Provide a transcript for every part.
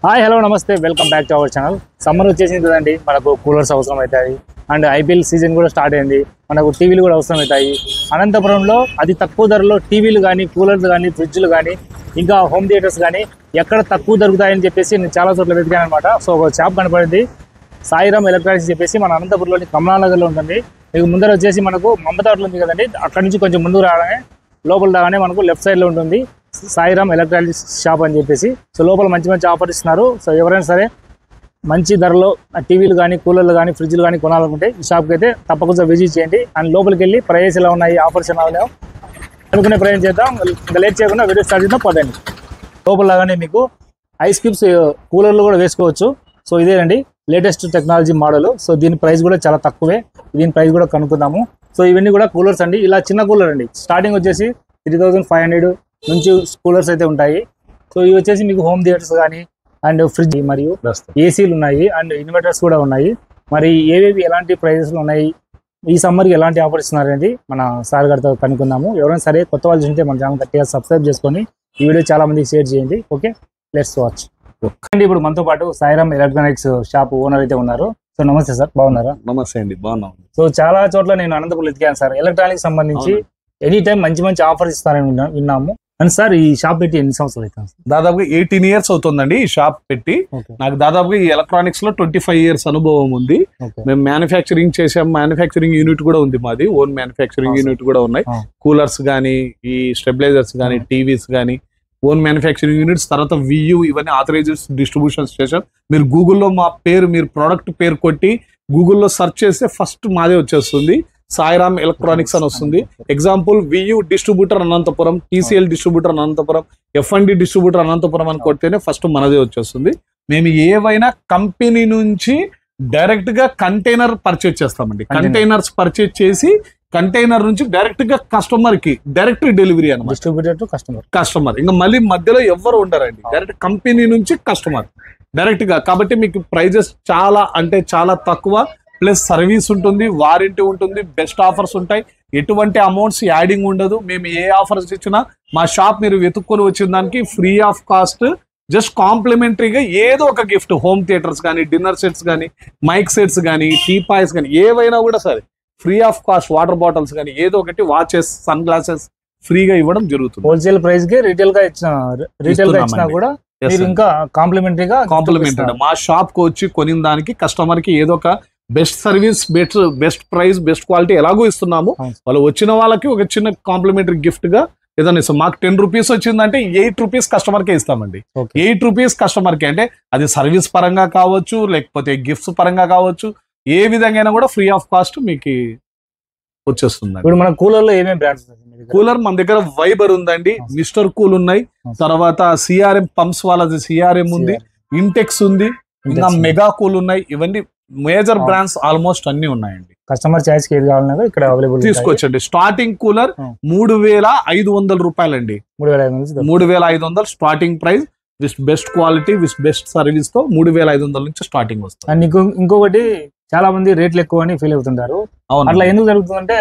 Hi hello నమస్తే welcome back to our channel. Summer వచ్చేసింది కదండి, మనకు కూలర్స్ అవసరం అవుతాయి. అండ్ ఐపీఎల్ సీజన్ కూడా స్టార్ట్ అయింది, మనకు టీవీలు కూడా అవసరం అవుతాయి. అనంతపురంలో అతి తక్కువ ధరలో టీవీలు కానీ, కూలర్లు కానీ, ఫ్రిడ్జ్లు కానీ, ఇంకా హోమ్ థియేటర్స్ కానీ ఎక్కడ తక్కువ దొరుకుతాయని చెప్పేసి నేను చాలా చోట్ల వెతికాను అనమాట. సో ఒక షాప్ కనపడింది, సాయిరామ్ ఎలక్ట్రానిక్స్ చెప్పేసి మన అనంతపురంలోని కమలానగర్లో ఉంటుంది. మీకు ముందర వచ్చేసి మనకు మమతాట్లు ఉంది కదండి, అక్కడ నుంచి కొంచెం ముందుకు రాగానే లోపల రాగానే మనకు లెఫ్ట్ సైడ్లో ఉంటుంది సాయిరామ్ ఎలక్ట్రానిక్స్ షాప్ అని చెప్పేసి. సో లోపల మంచి మంచి ఆఫర్ ఇస్తున్నారు. సో ఎవరైనా సరే మంచి ధరలో టీవీలు కానీ, కూలర్లు కానీ, ఫ్రిడ్జ్లు కానీ కొనాలనుకుంటే ఈ షాప్కి అయితే తప్పకుండా విజిట్ చేయండి. అండ్ లోపలికి వెళ్ళి ప్రైస్ ఎలా ఉన్నాయి, ఆఫర్స్ ఎలా ఉన్నాయో అనుకునే ప్రయత్నం చేద్దాం. ఇంకా లేట్ చేయకుండా వీడియో స్టార్ట్ చేద్దాం పదండి. లోపల లాగానే మీకు ఐస్ క్యూబ్స్ కూలర్లు కూడా వేసుకోవచ్చు. సో ఇదేనండి లేటెస్ట్ టెక్నాలజీ మోడల్. సో దీని ప్రైస్ కూడా చాలా తక్కువే, దీని ప్రైస్ కూడా కనుక్కుందాము. సో ఇవన్నీ కూడా కూలర్స్ అండి, ఇలా చిన్న కూలర్ అండి, స్టార్టింగ్ వచ్చేసి 3500 నుంచి కూలర్స్ అయితే ఉంటాయి. సో ఇవి వచ్చేసి మీకు హోమ్ థియేటర్స్ కానీ, అండ్ ఫ్రిడ్జ్ మరియు ఏసీలు ఉన్నాయి, అండ్ ఇన్వర్టర్స్ కూడా ఉన్నాయి. మరి ఏవేవి ఎలాంటి ప్రైజెస్లు ఉన్నాయి, ఈ సమ్మర్కి ఎలాంటి ఆఫర్స్ ఇస్తున్నారు అనేది మన సార్ గారితో కనుక్కుందాము. ఎవరైనా సరే కొత్త వాళ్ళు ఉంటే మన ఛానల్ గట్టిగా సబ్స్క్రైబ్ చేసుకొని ఈ వీడియో చాలా మందికి షేర్ చేయండి. Okay, let's watch. అండి ఇప్పుడు మనతో పాటు సాయిరామ్ ఎలక్ట్రానిక్స్ షాప్ ఓనర్ అయితే ఉన్నారు. సో నమస్తే సార్, బాగున్నారా? నమస్తే అండి, బాగున్నాం. సో చాలా చోట్ల నేను అనంతపురం ఎతికాను సార్, ఎలక్ట్రానిక్స్ సంబంధించి ఎనీ టైం మంచి మంచి ఆఫర్స్ ఇస్తారని విన్నాము. అండ్ సార్ ఈ షాప్ పెట్టి ఎన్ని సంవత్సరాలు అవుతుంది? దాదాపుగా 18 years అవుతుందండి ఈ షాప్ పెట్టి. నాకు దాదాపుగా ఈ ఎలక్ట్రానిక్స్ లో 25 years అనుభవం ఉంది. మేము మ్యానుఫ్యాక్చరింగ్ చేసాం, మ్యానుఫ్యాక్చరింగ్ యూనిట్ కూడా ఉంది మాది, ఓన్ మ్యానుఫ్యాక్చరింగ్ యూనిట్ కూడా ఉన్నాయి. కూలర్స్ కానీ, ఈ స్టెబిలైజర్స్ కానీ, టీవీస్ కానీ, ఓన్ మ్యానుఫ్యాక్చరింగ్ యూనిట్స్. తర్వాత వియూ, ఇవన్నీ ఆథరైజ్డ్ డిస్ట్రిబ్యూషన్ స్టేషన్. మీరు గూగుల్లో మా పేరు, మీరు ప్రోడక్ట్ పేరు కొట్టి గూగుల్లో సెర్చ్ చేస్తే ఫస్ట్ మాదే వచ్చేస్తుంది, సాయిరామ్ ఎలక్ట్రానిక్స్ అని వస్తుంది. Example Vu distributor Anantapuram, TCL distributor Anantapuram, F and D distributor Anantapuram అని కొడితేనే ఫస్ట్ మనదే వచ్చేస్తుంది. మేము ఏవైనా కంపెనీ నుంచి డైరెక్ట్ గా కంటైనర్ పర్చేజ్ చేస్తామండి. కంటైనర్స్ పర్చేజ్ చేసి కంటైనర్ నుంచి డైరెక్ట్ గా కస్టమర్ కి డైరెక్ట్ డెలివరీ అన్నమాట. Distributor to customer. ఇంకా మళ్ళీ మధ్యలో ఎవ్వరు ఉండరండి, డైరెక్ట్ కంపెనీ నుంచి కస్టమర్ డైరెక్ట్ గా. కాబట్టి మీకు ప్రైజెస్ చాలా అంటే చాలా తక్కువ, ప్లస్ సర్వీస్ ఉంటుంది, వారంటీ ఉంటుంది, బెస్ట్ ఆఫర్స్ ఉంటాయి, ఎటువంటి అమౌంట్స్ యాడింగ్ ఉండదు. మేము ఏ ఆఫర్స్ ఇచ్చినా మా షాప్ మీరు వెతుక్కొని వచ్చిన దానికి ఫ్రీ ఆఫ్ కాస్ట్, జస్ట్ కాంప్లిమెంటరీగా ఏదో ఒక గిఫ్ట్, హోమ్ థియేటర్స్ కానీ, డిన్నర్ సెట్స్ కానీ, మైక్ సెట్స్ కానీ, టీపాయ్స్ కానీ, ఏవైనా కూడా సరే free of cost. Water bottles కానీ ఏదో ఒకటి, వాచెస్, సన్ గ్లాసెస్ ఫ్రీగా ఇవ్వడం జరుగుతుంది. హోల్సేల్ ప్రైస్ కి రీటైల్ గా ఇచ్చినా కూడా ఇంకా కాంప్లిమెంటరీగా మా షాప్ కు వచ్చి కొనిన దానికి కస్టమర్ కి ఏదో ఒక best service, best price, best quality ఎలాగో ఇస్తున్నాము. వాళ్ళు వచ్చిన వాళ్ళకి ఒక చిన్న కాంప్లిమెంటరీ గిఫ్ట్ గా ఏదైనా ఇస్తాం. మాకు 10 rupees వచ్చిందంటే 8 rupees కస్టమర్ కే ఇస్తామండి. 8 rupees కస్టమర్ కి, అంటే అది సర్వీస్ పరంగా కావచ్చు, లేకపోతే గిఫ్ట్స్ పరంగా కావచ్చు, ఏ విధంగా కూడా ఫ్రీ ఆఫ్ కాస్ట్ మీకు వచ్చేస్తుంది. ఇప్పుడు మన కూలర్ లో ఏమేమి బ్రాండ్స్? కూలర్ మన దగ్గర వైబర్ ఉందండి, మిస్టర్ కూల్ ఉన్నాయి, తర్వాత సిఆర్ఎం పంప్స్ వాళ్ళది సిఆర్ఎం ఉంది, ఇంటెక్స్ ఉంది, ఇంకా మెగా కూల్ ఉన్నాయి. ఇవన్నీ మేజర్ బ్రాండ్స్ ఆల్మోస్ట్ అన్ని ఉన్నాయండి. కస్టమర్ చాయిస్ కి ఏది కావాలన్నా ఇక్కడ అవైలబుల్ తీసుకోవచ్చండి. స్టార్టింగ్ కూలర్ 3500 రూపాయలండి, 3500 starting price, with best quality, with best service తో 3500 నుంచి స్టార్టింగ్ వస్తుంది. అండ్ ఇంకొకటి చాలా మంది రేట్లు ఎక్కువ అని ఫీల్ అవుతుంటారు. అట్లా ఎందుకు జరుగుతుందంటే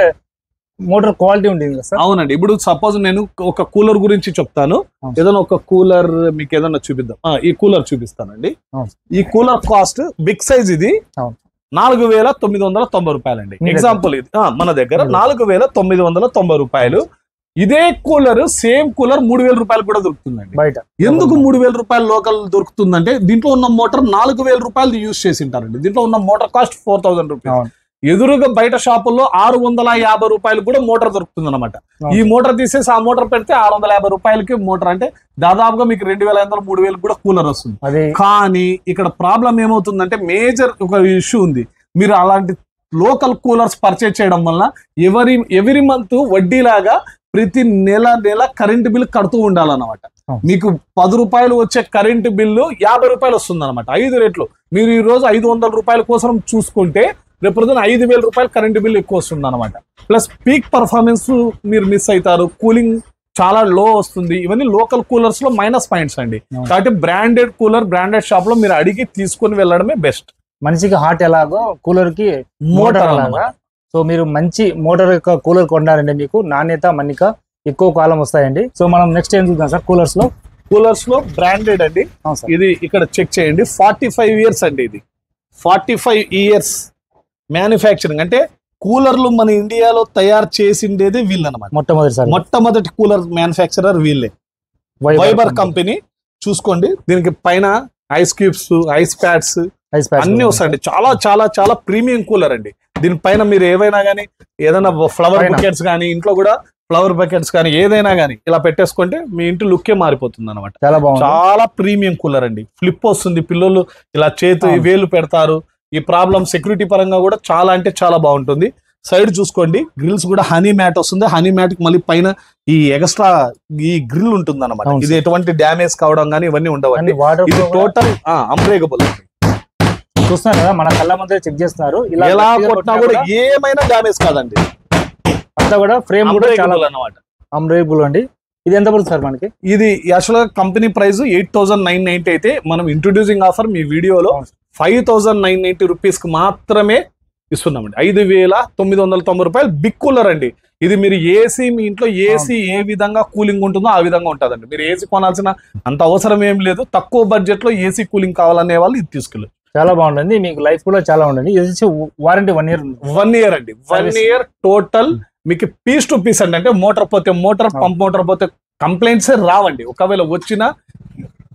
మోటార్ క్వాలిటీ ఉంటుంది కదా సార్? అవునండి. ఇప్పుడు సపోజ్ నేను ఒక కూలర్ గురించి చెప్తాను, ఏదైనా ఒక కూలర్ మీకు ఏదైనా చూపిద్దాం. ఈ కూలర్ చూపిస్తానండి. ఈ కూలర్ కాస్ట్ బిగ్ సైజ్ ఇది 4990 రూపాయలండి. ఎగ్జాంపుల్ ఇది మన దగ్గర 4990 రూపాయలు. ఇదే కూలర్, సేమ్ కూలర్ 3000 రూపాయలు కూడా దొరుకుతుందండి బయట. ఎందుకు 3000 రూపాయలు లోకల్ దొరుకుతుందంటే దీంట్లో ఉన్న మోటార్ 4000 రూపాయలు యూజ్ చేసి ఉంటారండి. దీంట్లో ఉన్న మోటార్ కాస్ట్ 4000 రూపీస్. ఎదురుగా బయట షాపుల్లో 650 రూపాయలు కూడా మోటార్ దొరుకుతుంది అనమాట. ఈ మోటార్ తీసేసి ఆ మోటార్ పెడితే 650 రూపాయలకి మోటార్, అంటే దాదాపుగా మీకు 2500 3000 కూడా కూలర్ వస్తుంది. కానీ ఇక్కడ ప్రాబ్లం ఏమవుతుందంటే మేజర్ ఒక ఇష్యూ ఉంది. మీరు అలాంటి లోకల్ కూలర్స్ పర్చేజ్ చేయడం వల్ల ఎవరి మంత్ వడ్డీలాగా ప్రతి నెల కరెంటు బిల్ కడుతూ ఉండాలన్నమాట. మీకు 10 రూపాయలు వచ్చే కరెంటు బిల్లు 50 రూపాయలు వస్తుంది అనమాట, 5 రెట్లు. మీరు ఈ రోజు 500 రూపాయల కోసం చూసుకుంటే రేపు 5000 రూపాయలు కరెంటు బిల్ ఎక్కువ వస్తుంది అనమాట. ప్లస్ పీక్ పర్ఫార్మెన్స్ మీరు మిస్ అవుతారు, కూలింగ్ చాలా లో వస్తుంది. ఇవన్నీ లోకల్ కూలర్స్ లో మైనస్ పాయింట్స్ అండి. కాబట్టి బ్రాండెడ్ కూలర్, బ్రాండెడ్ షాప్ లో మీరు అడిగి తీసుకొని వెళ్ళడమే బెస్ట్. మనిషికి హార్ట్ ఎలాగో కూలర్ కి మోటార్ అలాగా. సో మీరు మంచి మోటార్ యొక్క కూలర్ కొన్నారంటే మీకు నాణ్యత, మన్నిక ఎక్కువ కాలం వస్తాయండి. సో మనం నెక్స్ట్ ఏం చూద్దాం సార్ కూలర్స్ లో? కూలర్స్ లో బ్రాండెడ్ అండి. ఇది ఇక్కడ చెక్ చేయండి, 45 years అండి. ఇది 45 years మ్యానుఫ్యాక్చరింగ్. అంటే కూలర్లు మన ఇండియాలో తయారు చేసిండేది వీళ్ళు అనమాట. మొట్టమొదటి కూలర్ మ్యానుఫ్యాక్చరర్ వీళ్ళే, వైబర్ కంపెనీ. చూసుకోండి, దీనికి పైన ఐస్ క్యూబ్స్, ఐస్ ప్యాడ్స్ అన్ని వస్తాయండి. చాలా చాలా చాలా ప్రీమియం కూలర్ అండి. దీనిపైన మీరు ఏవైనా కానీ, ఏదైనా ఫ్లవర్ బకెట్స్ కానీ, ఇంట్లో కూడా ఫ్లవర్ బకెట్స్ కానీ ఏదైనా కానీ ఇలా పెట్టేసుకుంటే మీ ఇంటి లుక్కే మారిపోతుంది అనమాట. చాలా ప్రీమియం కూలర్ అండి. ఫ్లిప్ వస్తుంది, పిల్లలు ఇలా వేలు పెడతారు. ఈ ప్రాబ్లం సెక్యూరిటీ పరంగా కూడా చాలా అంటే చాలా బాగుంటుంది. సైడ్ చూసుకోండి, గ్రిల్స్ కూడా హనీ మ్యాట్ వస్తుంది. హనీ మ్యాట్ కి మళ్ళీ పైన ఈ ఎక్స్ట్రా ఈ గ్రిల్ ఉంటుంది అనమాట. ఇది ఎటువంటి డ్యామేజ్ కావడం కానీ ఇవన్నీ ఉండవండి. ఇది టోటల్ అంబ్రేకబుల్. చూస్తున్నారు కదా, మన కళ్ళ ముందే చెక్ చేస్తున్నారు. ఎలా కొట్టినా కూడా ఏమైనా డ్యామేజ్ కాదండి. అంతా కూడా ఫ్రేమ్ కూడా చాలా అన్నమాట అంబ్రేకబుల్ అండి. ఇది ఎంత పడుతుంది సార్ మనకి? ఇది యాక్చువల్గా కంపెనీ ప్రైస్ 8,990 అయితే మనం ఇంట్రొడ్యూసింగ్ ఆఫర్ మీ వీడియోలో 5,990 రూపీస్ కి మాత్రమే ఇస్తున్నామండి. 5,990 రూపాయలు బిగ్ కూలర్ అండి. ఇది మీరు ఏసీ, మీ ఇంట్లో ఏసీ ఏ విధంగా కూలింగ్ ఉంటుందో ఆ విధంగా ఉంటుందండి. మీరు ఏసీ కొనాల్సిన అంత అవసరం ఏం లేదు. తక్కువ బడ్జెట్ లో ఏసీ కూలింగ్ కావాలనే వాళ్ళు ఇది తీసుకెళ్ళచ్చు. చాలా బాగుంటుంది, మీకు లైఫ్ కూడా చాలా ఉంటుంది. ఇది వచ్చి వారంటీ 1 year. 1 year అండి. 1 year టోటల్ మీకు పీస్ టు పీస్ అండి. అంటే మోటార్ పోతే మోటార్, పంప్ మోటార్ పోతే కంప్లైంట్స్ రావండి. ఒకవేళ వచ్చినా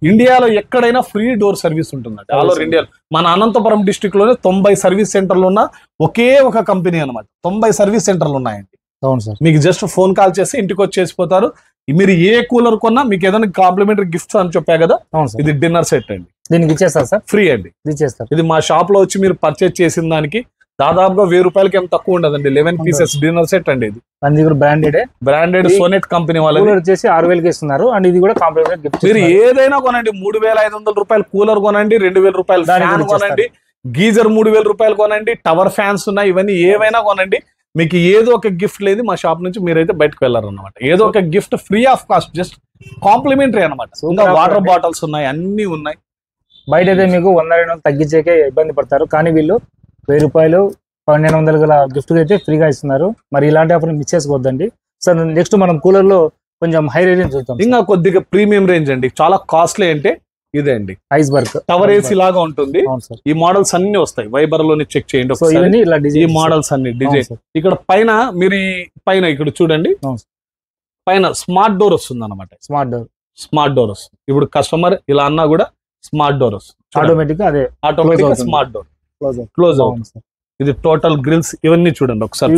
ఇండియాలో ఎక్కడైనా ఫ్రీ డోర్ సర్వీస్ ఉంటుందండి. ఆల్ ఓవర్ ఇండియాలో. మన అనంతపురం డిస్ట్రిక్ట్ లోనే 90 సర్వీస్ సెంటర్లు ఉన్న ఒకే ఒక కంపెనీ అనమాట. 90 సర్వీస్ సెంటర్లు ఉన్నాయండి. అవును సార్. మీకు జస్ట్ ఫోన్ కాల్ చేసి ఇంటికి వచ్చేసిపోతారు. మీరు ఏ కూలర్ కొన్నా మీకు ఏదైనా కాంప్లిమెంటరీ గిఫ్ట్స్ అని చెప్పా కదా, ఇది డిన్నర్ సెట్ అండి. దీనికి ఇచ్చేస్తారు సార్? ఫ్రీ అండి, ఇచ్చేస్తారు. ఇది మా షాప్ లో వచ్చి మీరు పర్చేజ్ చేసిన దానికి దాదాపుగా 1000 రూపాయలకి ఏం తక్కువ ఉండదండి. 11 pieces డిన్నర్ సెట్ అండి. ఇది బ్రాండెడ్ సోనెట్ కంపెనీ వాళ్ళు వచ్చేసి 6,000కి ఇస్తున్నారు. అండ్ ఇది కూడా కాంప్లిమెంటరీ గిఫ్ట్. మీరు ఏదైనా కొనండి, 3,500 రూపాయలు కూలర్ కొనండి, 2,000 రూపాయలు ఫ్యాన్ కొనండి, గీజర్ 3,000 రూపాయలు కొనండి, టవర్ ఫ్యాన్స్ ఉన్నాయి, ఇవన్నీ ఏవైనా కొనండి. మీకు ఏదో ఒక గిఫ్ట్ లేదు మా షాప్ నుంచి మీరైతే బయటకు వెళ్ళారు అనమాట. ఏదో ఒక gift free of cost, just complimentary అనమాట. ఇంకా వాటర్ బాటిల్స్ ఉన్నాయి, అన్ని ఉన్నాయి. బయట అయితే మీకు 100-200 తగ్గించేకే ఇబ్బంది పడతారు, కానీ వీళ్ళు 1000 రూపాయలు 1,200 గల గిఫ్ట్ అయితే ఫ్రీగా ఇస్తున్నారు. మరి ఇలాంటి ఆఫర్ మిస్ చేసుకోవద్దండి సార్. నెక్స్ట్ మనం కూలర్ లో కొంచెం హై రేంజ్ చూద్దాం. ఇంకా కొద్దిగా ప్రీమియం రేంజ్ అండి. చాలా కాస్ట్లీ అంటే ఇదే అండి. ఐస్బర్గ్ టవర్ ఏసీ లాగా ఉంటుంది. ఈ మోడల్స్ అన్ని వస్తాయి. వైబర్ లోని చెక్ చేయండి. ఈ మోడల్స్ అన్ని డిజైన్ ఇక్కడ పైన మీరు పైన ఇక్కడ చూడండి, పైన స్మార్ట్ డోర్ వస్తుంది అనమాట. స్మార్ట్ డోర్ వస్తుంది. ఇప్పుడు కస్టమర్ ఇలా అన్నా కూడా స్మార్ట్ డోర్ వస్తుంది. ఆటోమేటిక్ స్మార్ట్ డోర్ క్లోజ్ అవుతుంది. ఇది టోటల్ గ్రిల్స్ ఇవన్నీ చూడండి ఒకసారి.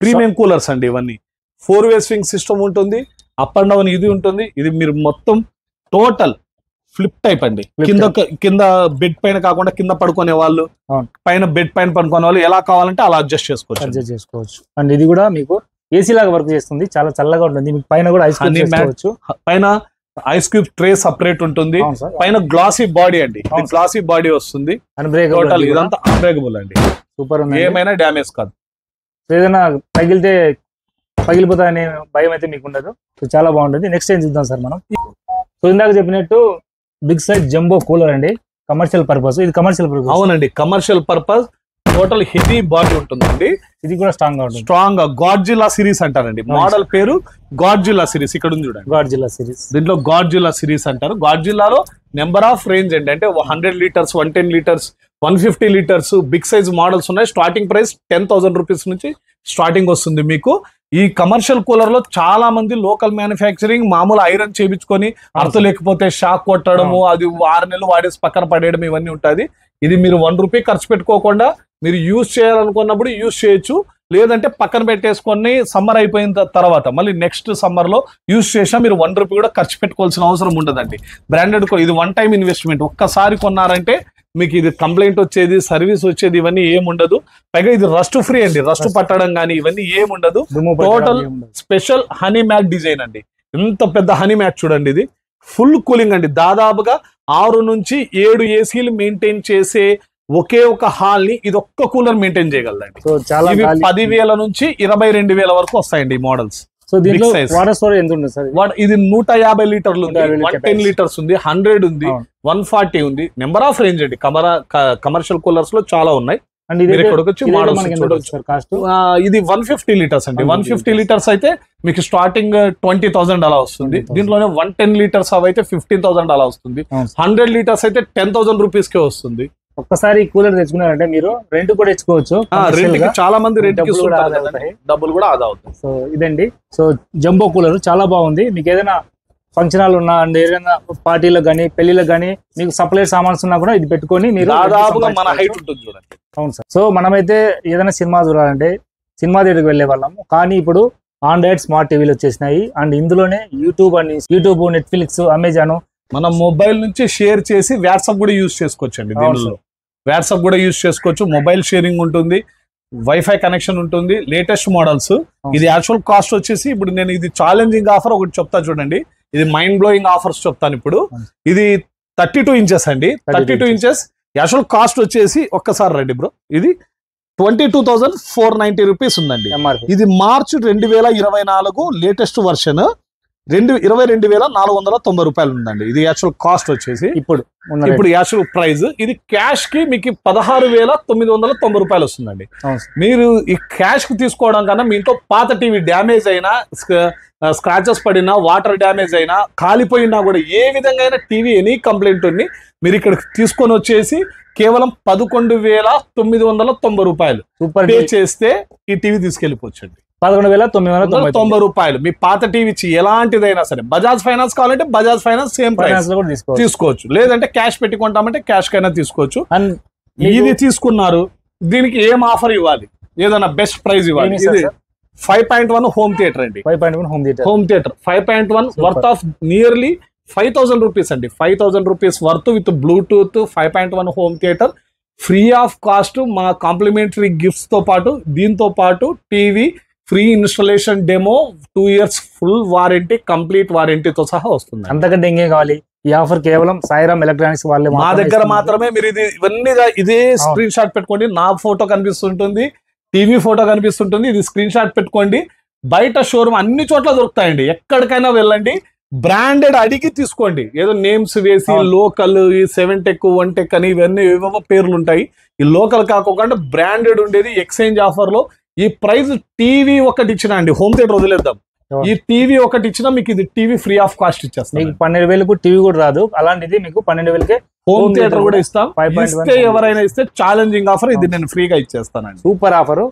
ప్రీమియం కూలర్స్ అండి ఇవన్నీ. 4-way స్వింగ్ సిస్టమ్ ఉంటుంది. అప్ అండ్ డౌన్ ఇది ఉంటుంది. ఇది మీరు మొత్తం టోటల్ ఫ్లిప్ టైప్ అండి. కింద బెడ్ పైన కాకుండా కింద పడుకునే వాళ్ళు, పైన బెడ్ పైన పడుకునే వాళ్ళు ఎలా కావాలంటే అలా అడ్జస్ట్ చేసుకోవచ్చు. అండ్ ఇది కూడా మీకు ఏసీ లాగా వర్క్ చేస్తుంది. చాలా చల్లగా ఉంటుంది. మీకు పైన కూడా ఐస్ క్యూబ్, పైన ఐస్ క్యూబ్ ట్రే సపరేట్ ఉంటుంది. పైన గ్లాసీ బాడీ అండి. గ్లాసీ బాడీ వస్తుంది. టోటల్ ఇదంతా అన్బ్రేకబుల్ అండి. సూపర్ ఉంది. ఏమైనా డ్యామేజ్ కాదు. ఏదైనా తగిలితే పగిలిపోతాయనే భయం అయితే మీకు ఉండదు. చాలా బాగుంటుంది. నెక్స్ట్ ఏం చూద్దాం సార్ మనం. సో ఇందాక చెప్పినట్టు బిగ్ సైజ్ జంబో కూలర్ అండి, కమర్షియల్ పర్పస్. ఇది కమర్షియల్ పర్పస్. అవునండి, commercial purpose. Total heavy body ఉంటుందండి. ఇది కూడా స్ట్రాంగ్ గా ఉంటుంది. స్ట్రాంగ్ గాడ్జిల్లా సిరీస్ అంటారండి. మోడల్ పేరు గాడ్జిల్లా సిరీస్. ఇక్కడ ఉంది చూడండి, గాడ్జిల్లా సిరీస్. దీంట్లో గాడ్జిల్లా సిరీస్ అంటారు. గాడ్జిల్లాలో నెంబర్ ఆఫ్ రేంజ్ అండి. అంటే 100 litres, 110 litres, 150 litres big size models ఉన్నాయి. స్టార్టింగ్ ప్రైస్ 10,000 రూపీస్ నుంచి స్టార్టింగ్ వస్తుంది మీకు. ఈ కమర్షియల్ కూలర్ లో చాలా మంది లోకల్ మ్యానుఫ్యాక్చరింగ్ మామూలు ఐరన్ చేయించుకొని అర్థం లేకపోతే షాక్ కొట్టడము, అది 6 నెలలు వాడేసి పక్కన పడేయడం ఇవన్నీ ఉంటుంది. ఇది మీరు 1 రూపీ ఖర్చు పెట్టుకోకుండా మీరు యూజ్ చేయాలనుకున్నప్పుడు యూజ్ చేయొచ్చు. లేదంటే పక్కన పెట్టేసుకొని సమ్మర్ అయిపోయిన తర్వాత మళ్ళీ నెక్స్ట్ సమ్మర్ లో యూజ్ చేసినా మీరు 1 రూపీ కూడా ఖర్చు పెట్టుకోవాల్సిన అవసరం ఉండదండి. బ్రాండెడ్ ఇది 1 టైం ఇన్వెస్ట్మెంట్. ఒక్కసారి కొన్నారంటే మీకు ఇది కంప్లైంట్ వచ్చేది, సర్వీస్ వచ్చేది ఇవన్నీ ఏముండదు. పైగా ఇది రస్ట్ ఫ్రీ అండి. రస్ట్ పట్టడం కానీ ఇవన్నీ ఏముండదు. Total special honey mat design అండి. ఎంత పెద్ద హనీ మ్యాట్ చూడండి. ఇది ఫుల్ కూలింగ్ అండి. దాదాపుగా 6 నుంచి 7 ఏసీలు మెయింటైన్ చేసే ఒకే ఒక హాల్ ని ఇది ఒక్క కూలర్ మెయింటైన్ చేయగలదండి. ఇవి 10,000 నుంచి 22,000 వరకు వస్తాయండి ఈ మోడల్స్. వాటర్ స్టోరేజ్ ఎంత ఉంటుంది సార్? ఇది 150 లీటర్లు ఉంది, 110 లీటర్స్ ఉంది, 100 ఉంది, 140 ఉంది. నెంబర్ ఆఫ్ రేంజ్ అండి. కమర్షియల్ కూలర్స్ లో చాలా ఉన్నాయి. అండ్ ఇది ఇక్కడికి వచ్చి మోడల్స్ చూడొచ్చు. కాస్ట్ ఇది 150 లీటర్స్ అండి. 150 లీటర్స్ అయితే మీకు స్టార్టింగ్ 20,000 అలా వస్తుంది. దీంట్లోనే 110 లీటర్స్ అవి అయితే 15,000 అలా వస్తుంది. 100 లీటర్స్ అయితే 10,000 రూపీస్ కే వస్తుంది. ఒక్కసారి కూలర్ తెచ్చుకున్నారంటే మీరు రెంట్ కూడా తెచ్చుకోవచ్చు. చాలా మంది రెంట్ డబ్బులు కూడా ఆదా అవుతాయి. సో ఇదండి. సో జంబో కూలర్ చాలా బాగుంది. మీకు ఏదైనా ఫంక్షన్ హాల్ ఉన్నా అండ్ ఏదైనా పార్టీలకు కానీ పెళ్లిలకు కానీ మీకు సప్లై సామాన్స్ ఉన్నా కూడా ఇది పెట్టుకొని మీరు దాదాపుగా మన హైట్ ఉంటుంది చూడండి. అవును సార్. సో మనమైతే ఏదైనా సినిమా చూడాలంటే సినిమా థియేటర్కి వెళ్ళే వాళ్ళము, కానీ ఇప్పుడు ఆండ్రాయిడ్ స్మార్ట్ టీవీలు వచ్చేసినాయి. అండ్ ఇందులోనే యూట్యూబ్, నెట్ఫ్లిక్స్, అమెజాన్ మన మొబైల్ నుంచి షేర్ చేసి వాట్సాప్ కూడా యూజ్ చేసుకోవచ్చు అండి. దీనిలో వాట్సాప్ కూడా యూజ్ చేసుకోవచ్చు. మొబైల్ షేరింగ్ ఉంటుంది, వైఫై కనెక్షన్ ఉంటుంది, లేటెస్ట్ మోడల్స్. ఇది యాక్చువల్ కాస్ట్ వచ్చేసి ఇప్పుడు నేను ఇది ఛాలెంజింగ్ ఆఫర్ ఒకటి చెప్తా చూడండి. ఇది మైండ్ బ్లోయింగ్ ఆఫర్స్ చెప్తాను ఇప్పుడు. ఇది 32 ఇంచెస్ అండి. 32 ఇంచెస్ యాక్చువల్ కాస్ట్ వచ్చేసి ఒక్కసారి రండి బ్రో, ఇది 22,490 రూపీస్ ఉందండి. ఇది మార్చ్ 2024 లేటెస్ట్ వర్షన్ 22,490 రూపాయలు ఉందండి. ఇది యాక్చువల్ కాస్ట్ వచ్చేసి ఇప్పుడు యాక్చువల్ ప్రైస్. ఇది క్యాష్ కి మీకు 16,990 రూపాయలు వస్తుందండి. మీరు ఈ క్యాష్ కి తీసుకోవడం కన్నా మీ ఇంట్లో పాత టీవీ డ్యామేజ్ అయినా, స్క్రాచెస్ పడినా, వాటర్ డ్యామేజ్ అయినా, కాలిపోయినా కూడా ఏ విధంగా అయినా టీవీ ఎనీ కంప్లైంట్ ఉంది మీరు ఇక్కడ తీసుకొని వచ్చేసి కేవలం 11,990 రూపాయలు పే చేస్తే ఈ టీవీ తీసుకెళ్ళిపోవచ్చండి. 11,990 రూపాయలు. మీ పాత టీవీ ఎలాంటిదైనా సరే, బజాజ్ ఫైనాన్స్ కావాలంటే బజాజ్ ఫైనాన్స్ సేమ్ ప్రైస్ తీసుకోవచ్చు, లేదంటే క్యాష్ పెట్టుకుంటామంటే క్యాష్ కైనా తీసుకోవచ్చు. ఇది తీసుకున్నారు, దీనికి ఏం ఆఫర్ ఇవ్వాలి, ఏదైనా బెస్ట్ ప్రైస్ ఇవ్వాలి. ఇది 5.1 హోమ్ థియేటర్ అండి. 5.1 home theatre 5.1 worth of nearly 5,000 rupees అండి. 5,000 rupees worth with bluetooth 5.1 home theatre free of cost. మా కాంప్లిమెంటరీ గిఫ్ట్స్ తో పాటు దీంతో పాటు TV free installation demo, 2 years full warranty, complete వారంటీతో సహా వస్తుంది. అంతకంటే ఇంకేం కావాలి? ఈ ఆఫర్ కేవలం సాయిరామ్ ఎలక్ట్రానిక్స్ వాళ్ళే మా దగ్గర మాత్రమే. మీరు ఇది ఇవన్నీ ఇదే స్క్రీన్ షాట్ పెట్టుకోండి. నా ఫోటో కనిపిస్తుంటుంది, టీవీ ఫోటో కనిపిస్తుంటుంది. ఇది స్క్రీన్ షాట్ పెట్టుకోండి. బయట షోరూమ్ అన్ని చోట్ల దొరుకుతాయండి. ఎక్కడికైనా వెళ్ళండి, బ్రాండెడ్ అడిగి తీసుకోండి. ఏదో నేమ్స్ వేసి లోకల్, ఈ 7Tech 1Tech అని ఇవన్నీ ఏవేవో పేర్లు ఉంటాయి. ఈ లోకల్ కాకుండా బ్రాండెడ్ ఉండేది ఎక్స్చేంజ్ ఆఫర్ లో. ఈ ప్రైస్ టీవీ ఒకటి ఇచ్చిన అండి, హోమ్ థియేటర్ వదిలేద్దాం, ఈ టీవీ ఒకటి ఇచ్చినా మీకు ఇది టీవీ ఫ్రీ ఆఫ్ కాస్ట్ ఇచ్చేస్తాం. మీకు 12,000కు టీవీ కూడా రాదు, అలాంటిది మీకు 12,000కే హోమ్ థియేటర్ కూడా ఇస్తాం. ఎవరైనా ఇస్తే ఛాలెంజింగ్ ఆఫర్, ఇది నేను ఫ్రీగా ఇచ్చేస్తానండి. Super offer.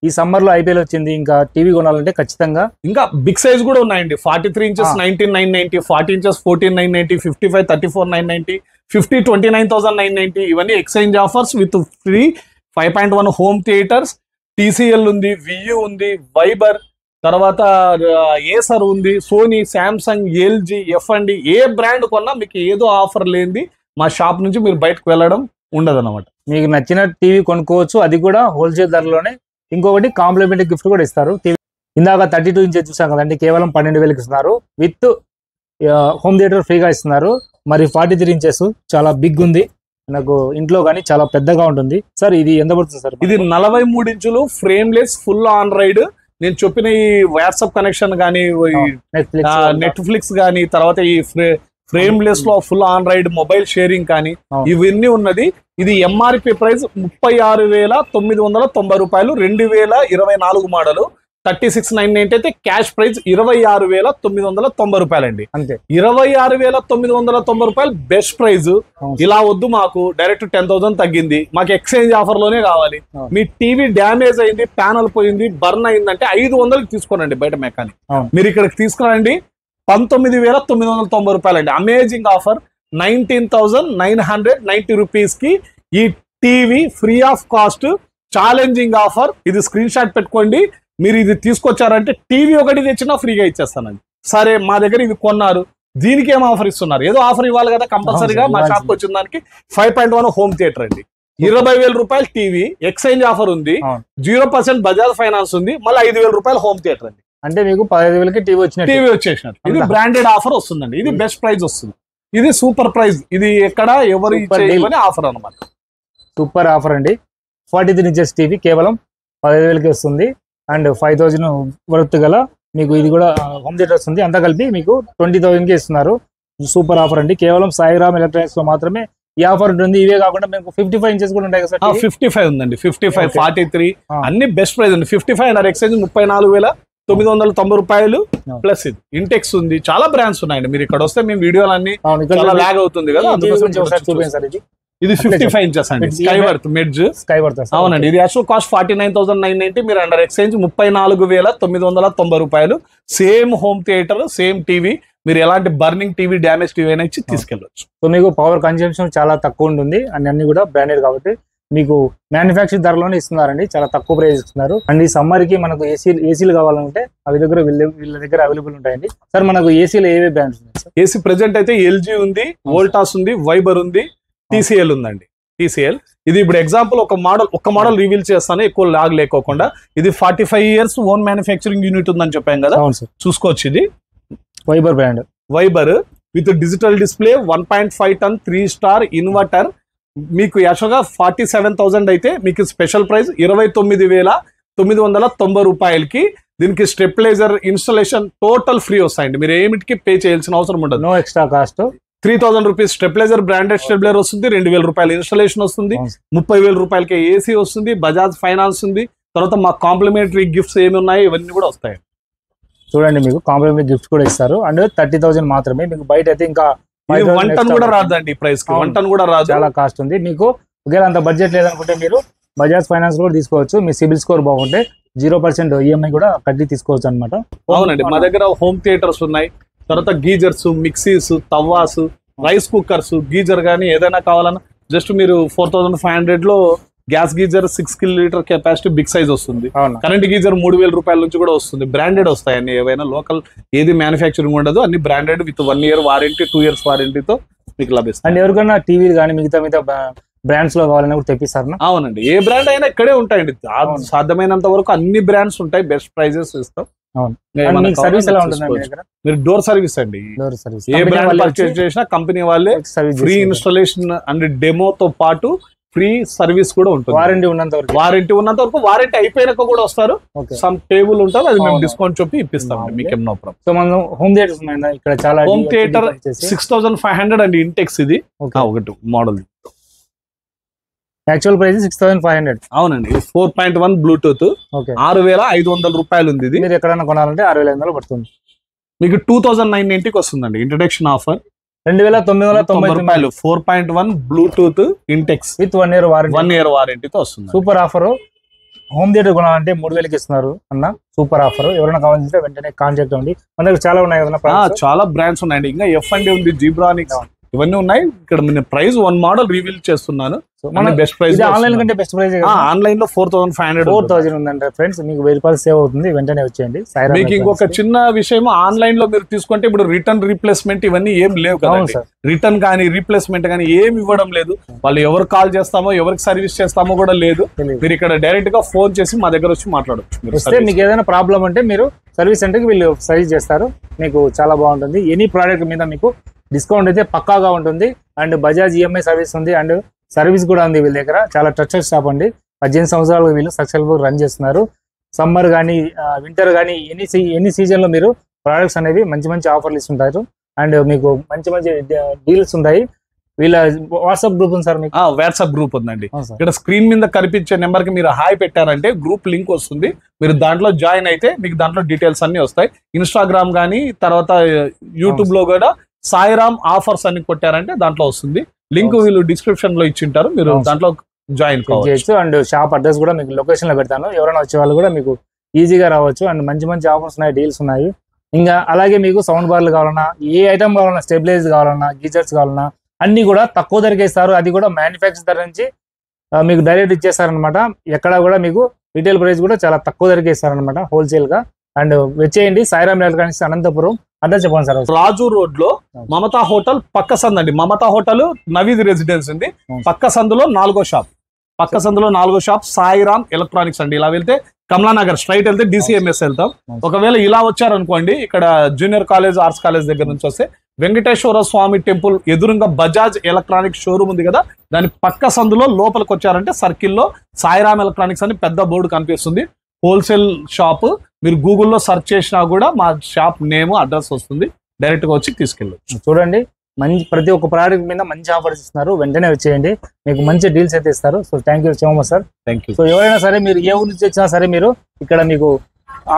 ఈ సమ్మర్ లో IPL వచ్చింది, ఇంకా టీవీ కొనాలంటే ఖచ్చితంగా. ఇంకా బిగ్ సైజ్ కూడా ఉన్నాయండి. 43 ఇంచెస్ 19,990, 40 ఇంచెస్ 14,990, 55 34,990, 50 29,990. ఇవన్నీ exchange offers with free 5.1 home theatres. TCL ఉంది, VU ఉంది, వైబర్, తర్వాత ఏసర్ ఉంది, సోనీ, శాంసంగ్, LG, F&D. ఏ బ్రాండ్ కొన్నా మీకు ఏదో ఆఫర్ లేనిది మా షాప్ నుంచి మీరు బయటకు వెళ్ళడం ఉండదు అనమాట. మీకు నచ్చిన టీవీ కొనుక్కోవచ్చు, అది కూడా హోల్సేల్ ధరలోనే. ఇంకొకటి కాంప్లిమెంటరీ గిఫ్ట్ కూడా ఇస్తారు. టీవీ ఇందాక 32 ఇంచెస్ చూసాం కదండి, కేవలం 12,000కి ఇస్తున్నారు. విత్ హోమ్ థియేటర్ ఫ్రీగా ఇస్తున్నారు. మరి 43 ఇంచెస్ చాలా బిగ్ ఉంది, నాకు ఇంట్లో కానీ చాలా పెద్దగా ఉంటుంది. సార్ ఇది ఎంత పడుతుంది సార్? ఇది 43 ఇంచులు ఫ్రేమ్లెస్ ఫుల్ ఆండ్రాయిడ్. నేను చెప్పిన ఈ వాట్సాప్ కనెక్షన్ కానీ, నెట్ఫ్లిక్స్ కానీ, తర్వాత ఈ ఫ్రేమ్లెస్ లో ఫుల్ ఆండ్రాయిడ్ మొబైల్ షేరింగ్ కానీ ఇవన్నీ ఉన్నది. ఇది MRP ప్రైస్ 36,990 రూపాయలు. 2024 మోడల్ 36,990 అయితే క్యాష్ ప్రైస్ 26,990 రూపాయలండి. అంతే, 26,990 రూపాయలు బెస్ట్ ప్రైజ్. ఇలా వద్దు, మాకు డైరెక్ట్ 10,000 తగ్గింది, మాకు ఎక్స్చేంజ్ ఆఫర్ లోనే కావాలి. మీ టీవీ డ్యామేజ్ అయింది, ప్యానల్ పోయింది, బర్న్ అయిందంటే 500కి తీసుకోనండి బయట మెకానిక్. మీరు ఇక్కడికి తీసుకురండి 19,990 రూపాయలండి. Amazing offer. 19,990 రూపీస్ కి ఈ TV free of cost challenging offer. ఇది స్క్రీన్ షాట్ పెట్టుకోండి. మీరు ఇది తీసుకొచ్చారంటే టీవీ ఒకటి తెచ్చినా ఫ్రీగా ఇచ్చేస్తానండి. సరే, మా దగ్గర ఇది కొన్నారు, దీనికి ఏం ఆఫర్ ఇస్తున్నారు? ఏదో ఆఫర్ ఇవ్వాలి కదా కంపల్సరీగా. మా షాప్కి వచ్చిన దానికి 5.1 హోమ్ థియేటర్ అండి, 20,000 రూపాయలు టీవీ, ఎక్స్చేంజ్ ఆఫర్ ఉంది, 0% బజాజ్ ఫైనాన్స్ ఉంది, మళ్ళీ 5,000 రూపాయలు హోమ్ థియేటర్ అండి. అంటే మీకు 15,000కి టీవీ వచ్చేసినట్టు. ఇది బ్రాండెడ్ ఆఫర్ వస్తుందండి. ఇది బెస్ట్ ప్రైస్ వస్తుంది. ఇది సూపర్ ప్రైస్. ఇది ఎక్కడ ఎవరు ఇచ్చే ఆఫర్ అనమాట. సూపర్ ఆఫర్ అండి. 43 ఇంచెస్ టీవీ కేవలం 15,000కి వస్తుంది. అండ్ 5,000 వర్త్ గల మీకు ఇది కూడా హోమ్ థియేటర్ వస్తుంది. అంతా కలిపి మీకు 20,000కి ఇస్తున్నారు. సూపర్ ఆఫర్ అండి. కేవలం సాయిరామ్ ఎలక్ట్రానిక్స్ లో మాత్రమే ఈ ఆఫర్ ఉంటుంది. ఇవే కాకుండా మీకు 55 ఇంచెస్ కూడా ఉంటాయి కదా సార్? 55 ఉందండి, 55, 43 అన్ని బెస్ట్ ప్రైస్ అండి. 55 అండ్ ఎక్స్చేంజ్ 34,990 రూపాయలు ప్లస్ ఇది ఇంటెక్స్ ఉంది. చాలా బ్రాండ్స్ ఉన్నాయండి. మీరు ఇక్కడ వస్తే మేము వీడియోలు అన్ని చాలా లాగ్ అవుతుంది కదా, ఇది 55 ఇంచెస్ అండి, స్కైవర్త్ మిడ్జ్. అవునండి, ఇది యాక్చువల్ కాస్ట్ 49,990, మీరు అండర్ ఎక్స్చేంజ్ 34,990 రూపాయలు. Same home theatre, same TV, మీరు ఎలాంటి బర్నింగ్ టీవీ, డ్యామేజ్ టీవీ అయినా ఇచ్చి తీసుకెళ్ళవచ్చు. సో మీకు పవర్ కన్సంప్షన్ చాలా తక్కువ ఉంటుంది అండ్ అన్ని కూడా బ్రాండెడ్ కాబట్టి మీకు మ్యానుఫ్యాక్చర్ ధరలోనే ఇస్తున్నారండి, చాలా తక్కువ ప్రైస్ ఇస్తున్నారు. అండ్ ఈ సమ్మర్ కి మనకు ఏసీలు కావాలంటే అవి దగ్గర వీళ్ళ దగ్గర అవైలబుల్ ఉంటాయండి. సార్ మనకు ఏసీలో ఏవే బ్రాండ్స్ ఉన్నాయి సార్? ఏసీ ప్రెజెంట్ అయితే ఎల్జీ ఉంది, వోల్టాస్ ఉంది, వైబర్ ఉంది, TCL ఉందండి. TCL ఇది ఇప్పుడు ఎగ్జాంపుల్ ఒక మోడల్ రివీల్ చేస్తాను, ఎక్కువ లాగ్ లేకోకుండా. ఇది 45 ఇయర్స్ ఓన్ మ్యానుఫ్యాక్చరింగ్ యూనిట్ ఉందని చెప్పాం కదా, చూసుకోవచ్చు. ఇది Viber brand, Viber with digital display, 1.5 ton 3 star inverter. మీకు యాక్చువల్గా 47,000 అయితే మీకు స్పెషల్ ప్రైస్ 29,990 రూపాయలకి. దీనికి స్టెబిలైజర్ ఇన్స్టాలేషన్ టోటల్ ఫ్రీ వస్తాయండి, మీరు ఏమిటికి పే చేయాల్సిన అవసరం ఉండదు. No extra cost. 3,000 rupees stabiliser, branded stabiliser వస్తుంది. 2,000 రూపాయలు ఇన్స్టాలేషన్ వస్తుంది. 30,000 రూపాయలకి ఏసీ వస్తుంది. బజాజ్ ఫైనాన్స్ ఉంది. తర్వాత మా కాంప్లిమెంటరీ గిఫ్ట్స్ ఏమి ఉన్నాయి ఇవన్నీ కూడా వస్తాయి. చూడండి, మీకు కాంప్లిమెంటరీ గిఫ్ట్ కూడా ఇస్తారు. అండ్ 30,000 మాత్రమే. మీకు బయట అయితే ఇంకా 1 టన్ కూడా రాదండి ఈ ప్రైస్ కి. 1 టన్ కూడా రాదు, చాలా కాస్ట్ ఉంది. మీకు ఒకవేళ అంత బడ్జెట్ లేదనుకుంటే మీరు బజాజ్ ఫైనాన్స్ కూడా తీసుకోవచ్చు. మీ సిబిల్ స్కోర్ బాగుంటే 0% EMI కూడా కట్టి తీసుకోవచ్చు అనమాట. అవునండి, మా దగ్గర హోమ్ థియేటర్స్ ఉన్నాయి. తర్వాత గీజర్స్, మిక్సీస్, తవ్వాస్, రైస్ కుక్కర్స్, గీజర్ కానీ ఏదైనా కావాలన్నా జస్ట్ మీరు 4,500 లో gas geyser 6 litre capacity big size వస్తుంది. కరెంట్ గీజర్ 3,000 రూపాయల నుంచి కూడా వస్తుంది. బ్రాండెడ్ వస్తాయి అన్ని, ఏవైనా లోకల్ ఏది మ్యానుఫ్యాక్చరింగ్ ఉండదు, అన్ని branded with 1 year warranty, 2 years వారంటీతో మీకు లభిస్తుంది. అండ్ ఎవరికైనా టీవీలు కానీ మిగతా బ్రాండ్స్ లో కావాలన్నా కూడా తెప్పిస్తారు. అవునండి, ఏ బ్రాండ్ అయినా ఇక్కడే ఉంటాయండి. సాధ్యమైనంత వరకు అన్ని బ్రాండ్స్ ఉంటాయి, బెస్ట్ ప్రైజెస్ ఇస్తాం. సర్వీస్ ఎలా ఉంటుంది? మీరు డోర్ సర్వీస్ అండి, ఏ బ్రాండ్ పర్చేస్ చేసినా కంపెనీ వాళ్ళే ఫ్రీ ఇన్స్టాలేషన్ అండ్ డెమోతో పాటు ఫ్రీ సర్వీస్ కూడా ఉంటుంది. వారంటీ ఉన్నంత వరకు వారంటీ అయిపోయినాక కూడా వస్తారు. సమ్ టేబుల్ ఉంటుంది, అది మేము డిస్కౌంట్ చెప్పి ఇప్పిస్తాం. మీకు నో ప్రాబ్లం. సో మనం హోమ్ థియేటర్స్ ఇక్కడ చాలా హోమ్ థియేటర్ 6,500 అండి ఇంటెక్స్. ఇది ఒకటి మోడల్, యాక్చువల్ ప్రైస్ 6,500. అవునండి, 4.1 బ్లూటూత్ 6,500 రూపాయలు ఉంది. ఇది మీరు ఎక్కడైనా కొనాలంటే 6,500 పడుతుంది. మీకు 2,990కి వస్తుందండి ఇంట్రడక్షన్ ఆఫర్. 2,990 రూపాయలు 4.1 bluetooth Intex with 1 year warranty. 1 year వారంటీతో వస్తుంది. Super offer. హోమ్ థియేటర్ కొనాలంటే 3,000కి ఇస్తున్నారు అన్న, సూపర్ ఆఫర్. ఎవరైనా కావాలంటే వెంటనే కాంటాక్ట్ అవ్వండి. మన దగ్గర చాలా ఉన్నాయి కదా, చాలా బ్రాండ్స్ ఉన్నాయండి. ఇంకా F&D ఉంది, జీబ్రానిక్స్, ఇవన్నీ ఉన్నాయి. ఇక్కడ నేను ప్రైస్ 1 మోడల్ రివీల్ చేస్తున్నాను. బెస్ట్ ప్రైస్ ఆన్లైన్ కంటే బెస్ట్ ప్రైస్ ఆన్లైన్ లో 4,500 ఉందంటే ఫ్రెండ్స్ మీకు 1,000 రూపాయలు సేవ్ అవుతుంది. వెంటనే వచ్చేయండి. మీకు ఇంకొక చిన్న విషయం, ఆన్లైన్ లో మీరు తీసుకుంటే ఇప్పుడు రిటర్న్ రీప్లేస్మెంట్ ఇవన్నీ ఏం లేవు కదా. రిటర్న్ కానీ రీప్లేస్మెంట్ కానీ ఏమి ఇవ్వడం లేదు. వాళ్ళు ఎవరు కాల్ చేస్తామో, ఎవరికి సర్వీస్ చేస్తామో కూడా లేదు. మీరు ఇక్కడ డైరెక్ట్ గా ఫోన్ చేసి మా దగ్గర వచ్చి మాట్లాడచ్చు. మీకు ఏదైనా ప్రాబ్లం అంటే మీరు సర్వీస్ సెంటర్కి వీళ్ళు సర్వీస్ చేస్తారు. మీకు చాలా బాగుంటుంది. ఎనీ ప్రోడక్ట్ మీద మీకు డిస్కౌంట్ అయితే పక్కాగా ఉంటుంది. అండ్ బజాజ్ EMI సర్వీస్ ఉంది, అండ్ సర్వీస్ కూడా ఉంది వీళ్ళ దగ్గర. చాలా ట్రస్టెడ్ షాప్ అండి. 18 సంవత్సరాలు వీళ్ళు సక్సెస్ఫుల్ రన్ చేస్తున్నారు. సమ్మర్ కానీ వింటర్ కానీ ఎనీ సీజన్ లో మీరు ప్రొడక్ట్స్ అనేవి మంచి మంచి ఆఫర్లు ఇస్తుంటారు. అండ్ మీకు మంచి మంచి డీల్స్ ఉంటాయి. వీళ్ళ వాట్సాప్ గ్రూప్ ఉంది సార్ మీకు? వాట్సాప్ గ్రూప్ ఉందండి. ఇక్కడ స్క్రీన్ మీద కనిపించే నెంబర్ కి మీరు హాయ్ పెట్టారంటే గ్రూప్ లింక్ వస్తుంది. మీరు దాంట్లో జాయిన్ అయితే మీకు దాంట్లో డీటెయిల్స్ అన్ని వస్తాయి. ఇన్స్టాగ్రామ్ కానీ తర్వాత యూట్యూబ్ లో కూడా సాయిరామ్ ఆఫర్స్ అన్ని కొట్టారంటే దాంట్లో వస్తుంది. లింక్ వీళ్ళు డిస్క్రిప్షన్ లో ఇచ్చింటారు, మీరు దాంట్లో జాయిన్ చేయొచ్చు. అండ్ షాప్ అడ్రస్ కూడా మీకు లొకేషన్ లో పెడతాను. ఎవరైనా వచ్చే వాళ్ళు కూడా మీకు ఈజీగా రావచ్చు. అండ్ మంచి మంచి ఆఫర్స్ ఉన్నాయి, డీల్స్ ఉన్నాయి. ఇంకా అలాగే మీకు సౌండ్ బార్లు కావాలన్నా, ఏ ఐటమ్ కావాలన్నా, స్టెబిలైజ్ కావాలన్నా, గీజర్స్ కావాలన్నా అన్ని కూడా తక్కువ ధరకే ఇస్తారు. అది కూడా మ్యానుఫ్యాక్చర్ ధర నుంచి మీకు డైరెక్ట్ ఇచ్చేస్తారనమాట. ఎక్కడ కూడా మీకు రీటైల్ ప్రైస్ కూడా చాలా తక్కువ ధరకే ఇస్తారనమాట, హోల్సేల్ గా. అండ్ వచ్చేయండి సాయిరామ్ ఎలక్ట్రానిక్స్ అనంతపురం. అడ్రస్ చెప్పండి సార్. రాజు రోడ్ లో మమతా హోటల్ పక్క సందు అండి. మమతా హోటల్ నవీద్ రెసిడెన్స్ ఉంది. పక్క సందులో 4వ షాప్ సాయిరామ్ ఎలక్ట్రానిక్స్ అండి. ఇలా వెళ్తే కమలానగర్ స్ట్రైట్ వెళ్తే DCMS వెళ్తాం. ఒకవేళ ఇలా వచ్చారనుకోండి, ఇక్కడ జూనియర్ కాలేజ్, ఆర్ట్స్ కాలేజ్ దగ్గర నుంచి వస్తే వెంకటేశ్వర స్వామి టెంపుల్ ఎదురుగా బజాజ్ ఎలక్ట్రానిక్స్ షోరూమ్ ఉంది కదా, దాని పక్క సందులో లోపలికి వచ్చారంటే సర్కిల్లో సాయిరామ్ ఎలక్ట్రానిక్స్ అని పెద్ద బోర్డు కనిపిస్తుంది. Wholesale shop. మీరు గూగుల్లో సెర్చ్ చేసినా కూడా మా షాప్ నేమ్, అడ్రస్ వస్తుంది. డైరెక్ట్ గా వచ్చి తీసుకెళ్ళచ్చు. చూడండి, ప్రతి ఒక్క ప్రోడక్ట్ మీద మంచి ఆఫర్స్ ఇస్తున్నారు. వెంటనే వచ్చేయండి, మీకు మంచి డీల్స్ అయితే ఇస్తారు. So thank you so much sir. Thank you. So ఎవరైనా సరే మీరు ఏ ఊరి నుంచి వచ్చినా సరే మీరు ఇక్కడ మీకు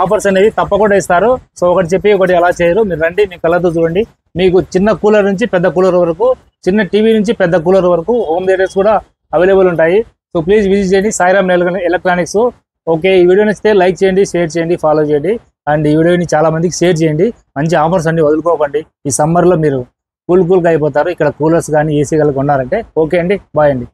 ఆఫర్స్ అనేవి తప్పకుండా ఇస్తారు. సో ఒకటి చెప్పి ఒకటి అలా చేయరు. మీరు రండి, మీ కళ్ళతో చూడండి. మీకు చిన్న కూలర్ నుంచి పెద్ద కూలర్ వరకు, చిన్న టీవీ నుంచి పెద్ద కూలర్ వరకు హోమ్ థియేటర్స్ కూడా అవైలబుల్ ఉంటాయి. సో ప్లీజ్ విజిట్ చేయండి సాయిరామ్ ఎలక్ట్రానిక్స్. ఓకే, ఈ వీడియో నచ్చితే లైక్ చేయండి, షేర్ చేయండి, ఫాలో చేయండి. అండ్ ఈ వీడియోని చాలా మందికి షేర్ చేయండి. మంచి ఆఫర్స్ అన్ని వదులుకోకండి. ఈ సమ్మర్లో మీరు కూల్గా అయిపోతారు. ఇక్కడ కూలర్స్ కానీ ఏసీ కానీ కొన్నారంటే. ఓకే అండి, బాయ్ అండి.